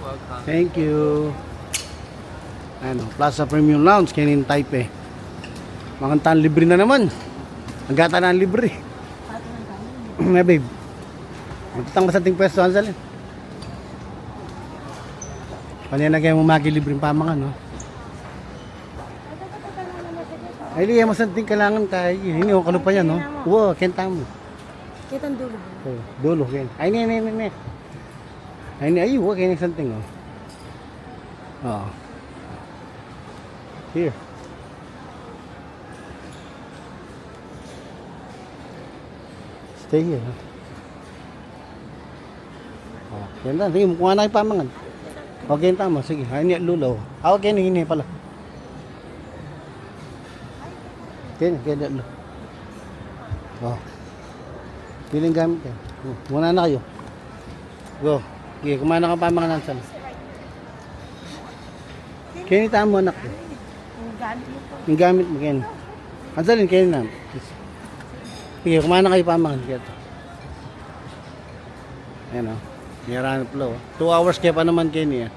welcome. Thank you. Ano, Plaza Premium Lounge, Kenin Taipei. Makantaan libre na naman. Ang gata na ang libre. Na babe. Magtatang masating pwesto, Hansel. Kanina kayo mamagi libreng pamangan, no? Ay, liya masanting kailangan tayo. Hindi ko kalupa yan, no? Oo, kenta mo. Kitang dulo. Oh, dulo, ken. Ay, ni. Ay, ni, ay, huwag kayo santing, oh. Oo. Here. Stay here. Oh, yan lang. Sige, mukha na yung pamangan. Okay, tama. Sige. Ay, ni, lulo. Ah, okay, ni pala. Okay, lulo. Oh. Piling gamit yan. Muna na kayo. Go. Okay, kumain na ka pamangan ng sal. Kinita mo, anak. Yung gamit mo, Ken. Ansalin, Ken na. Sige, kumain na kayo pamangan. Ayan, o. Niyaraan na flow. 2 hours kaya pa naman, Ken, eh.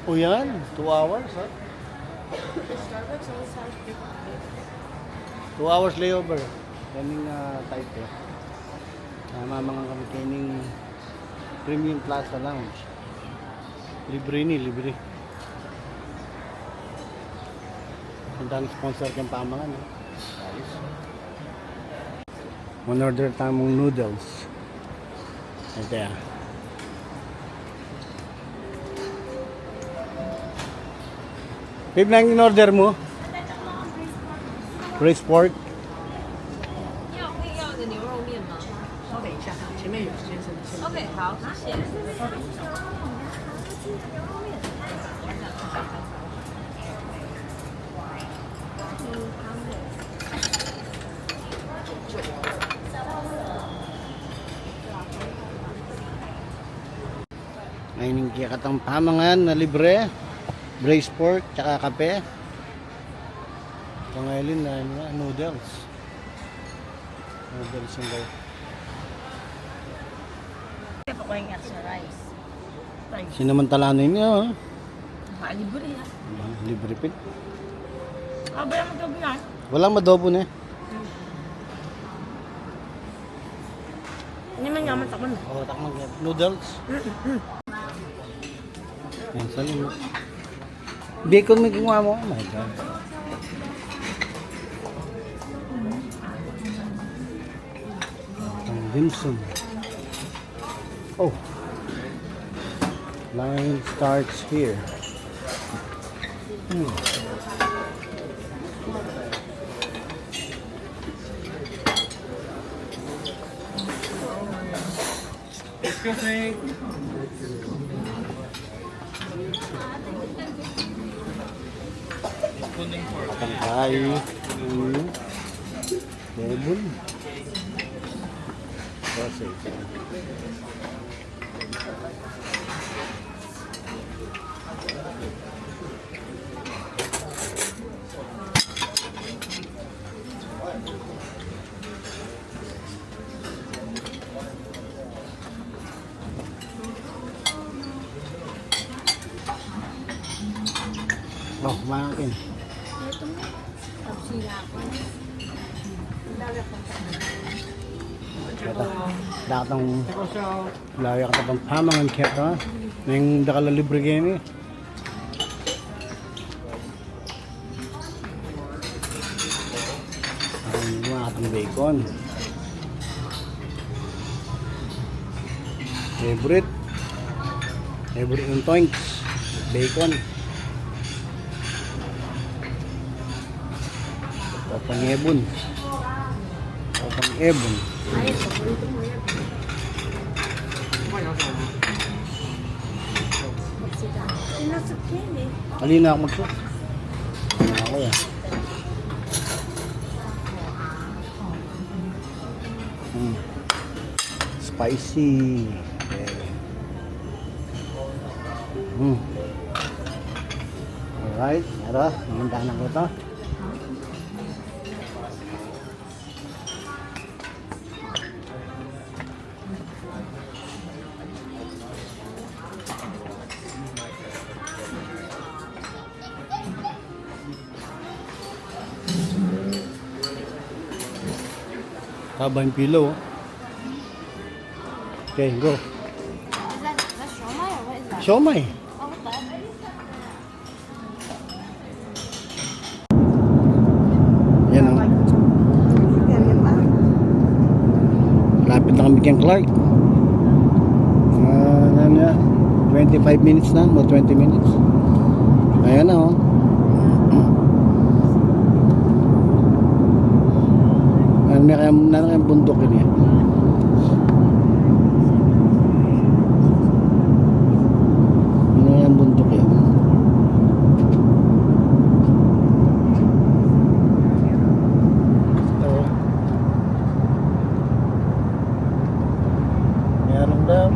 O yan, 2 hours, ha? 2 hours layover. Kaming type, eh. Mamamangan kami Kening Premium Plaza Lounge. Libre ni, libre. Ang daming sponsor kang pamangan, eh. Ayos. One order tamong noodles. Ito yan. Babe, lang in-order mo? Braised pork. 要的牛肉面吗？稍等一下，前面有先生。OK，好，谢谢。Ngayon kaya katang pamangan na libre. Braised pork, tsaka kape. Ito ngayon na noodles. Noodles yung guys. Pakuhin nga sa rice. Sinamantala ninyo, ha? Libre yan. Libre pin. Ba yung magabi yan? Walang madobo na, eh. Hindi man yaman takon. Oh, takmang noodles. Yan, sali mo. Bacon may ginawa mo. Oh my God. Ang dimsum. Oh. Line starts here. Excuse me. Patangkay. Lebon. Sausage. Oh, kumain. Ito mo. Tapos sila ako. Datang layak ka pang pamangan kaya ka. Nang dakala libre gini. Ang mga atong bacon. Favorite yung toinks. Bacon. Pang-ebon. Pang-ebon. Ay, paborito mo yan. Sinasakyan eh. Halina ako mag-cook. Ako yan. Spicy. Okay. Alright. Ito. Namandahan ko ito. Taba yung pillow. Okay, go. That's shomai or what is that? Siomay. Oh, what the? Yan o. Lapit na kami kay Clark. Ano na? 25 minutes na. Mo 20 minutes. Ayan na o. Ano kayang bundok yun eh. Ano kayang bundok yun? Ito. Meron daw.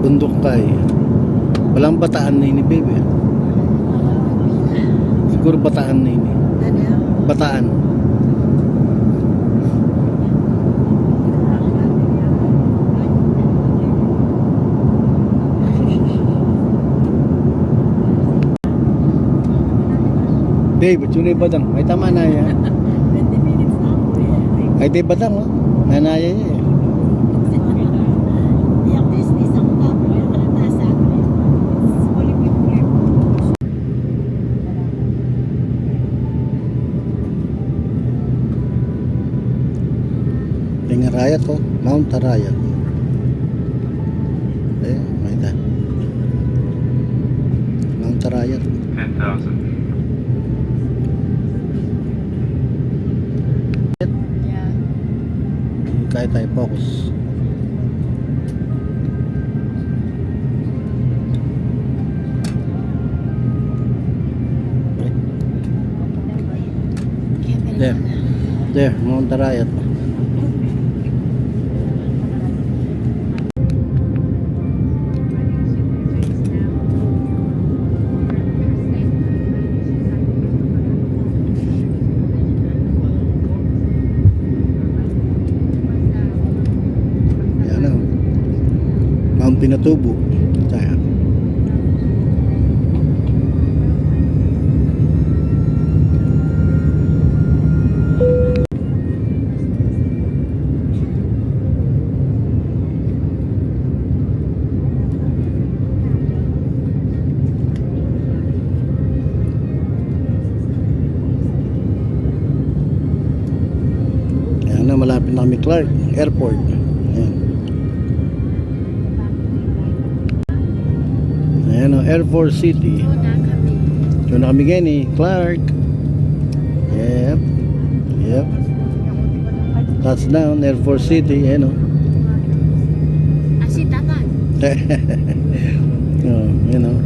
Bundok tayo. Walang bataan na ini, baby. Siguro bataan na ini. Bataan. Babe, ba't yun ay badang? Ay tama na yan. 20 minutes na ako eh. Ay di badang oh. Nanaya niya eh. Yung business ang tapo. Yung kalatasan ko. Wali ko yung clear. Tingnan Arayat oh. Mount Arayat. Eh, may da. Mount Arayat. 10,000. Yeah. Kaya tayo focus. There. There, Mount Arayat. Yan o. Mount Pinatubo. Tayo. Yan na, malapit na kami Clark Airport. Ayan. Ayan o, Air Force City. So na kami gani, Clark. Yep. Yep. Touchdown, Air Force City. Ayan o. Asin takan. Oh, you know.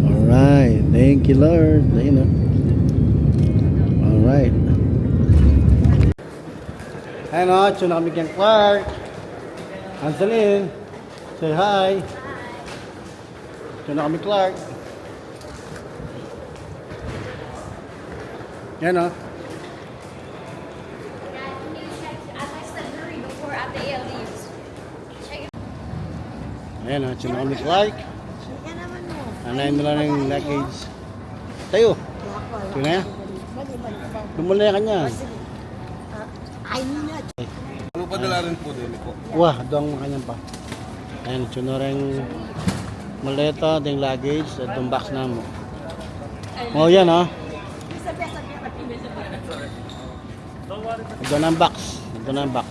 Alright. Thank you, Lord. You know. Alright. Ayan o, tune na kami kay Clark. Anselin, say hi. Tune na kami Clark. Yan o. Ayan o, tune na kami Clark. Yan naman mo. Anayin mo lang yung luggage. Tayo. Tune na yan. Tumula yan kanya. Ay, nina. Ano padala rin po din po? Wah, doang kanyang pa. Ayan, tune na rin maleta, yung luggage, at yung box na mo. Oh, yan o. Ito na ang box. Ito na ang box.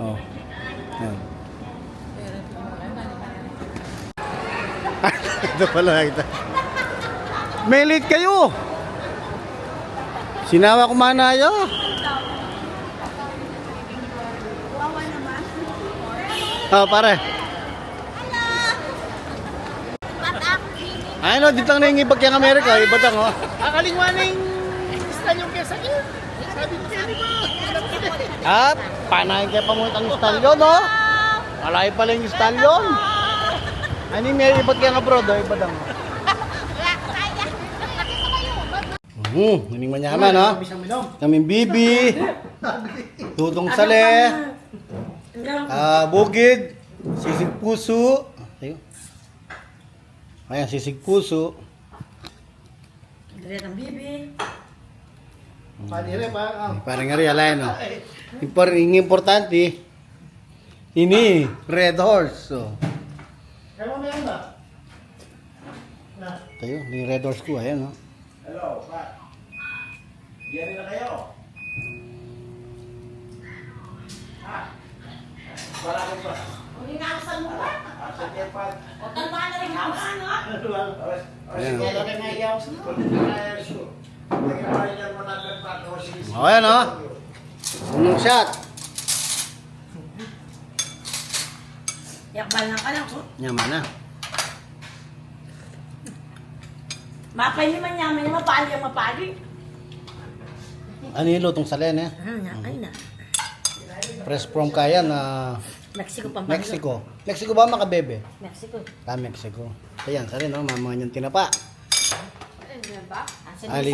Oh. Yan. Ito pala kita. May late kayo. Sinawa ko manayo. Wawa naman. Oh, pare. Ba't ako kini? Ay no, dito na yung ibag yung Amerika. Iba tang oh. Akalingwa na yung style yung kesa niya. Sabi ko kaya ba? Ah, panahin kayo pamutang stalyon, no? Malay pala yung stalyon. Ano yung may ibag yung abroad, oh. Iba tang oh. Naming manyaman, no? Bisang minom. Kaming Bibi, Dudong Sale, Bukid, Sisig Puso. Ayun. Ayan, Sisig Puso. Dire ng bibi. Panire pa. Parang nga rin, alay, no? Yung importante, ini, Red Horse. So, Kaya mo meron ba? tayo, yung Red Horse ko, ayan, no? Hello, Pat. Diyan na kayo. Wala ko pa. Uli na ako sa mura. Sige, Pat. O tanda na rin ako ano. Ayan, no? Kaya na iyaw sa O, ayan, no? Unong shot. Yakbal na ka lang. Yaman na. Mapay naman yaman yung mapali ang mapali. Ano yung lutong salen, eh? Ay na. Fresh from Kayan, Mexico Pampanga. Mexico. Mexico ba, makabebe? Mexico. Mexico. Ayan, salen, no? Mamangan yung tinapa. Ayun ba? Ali.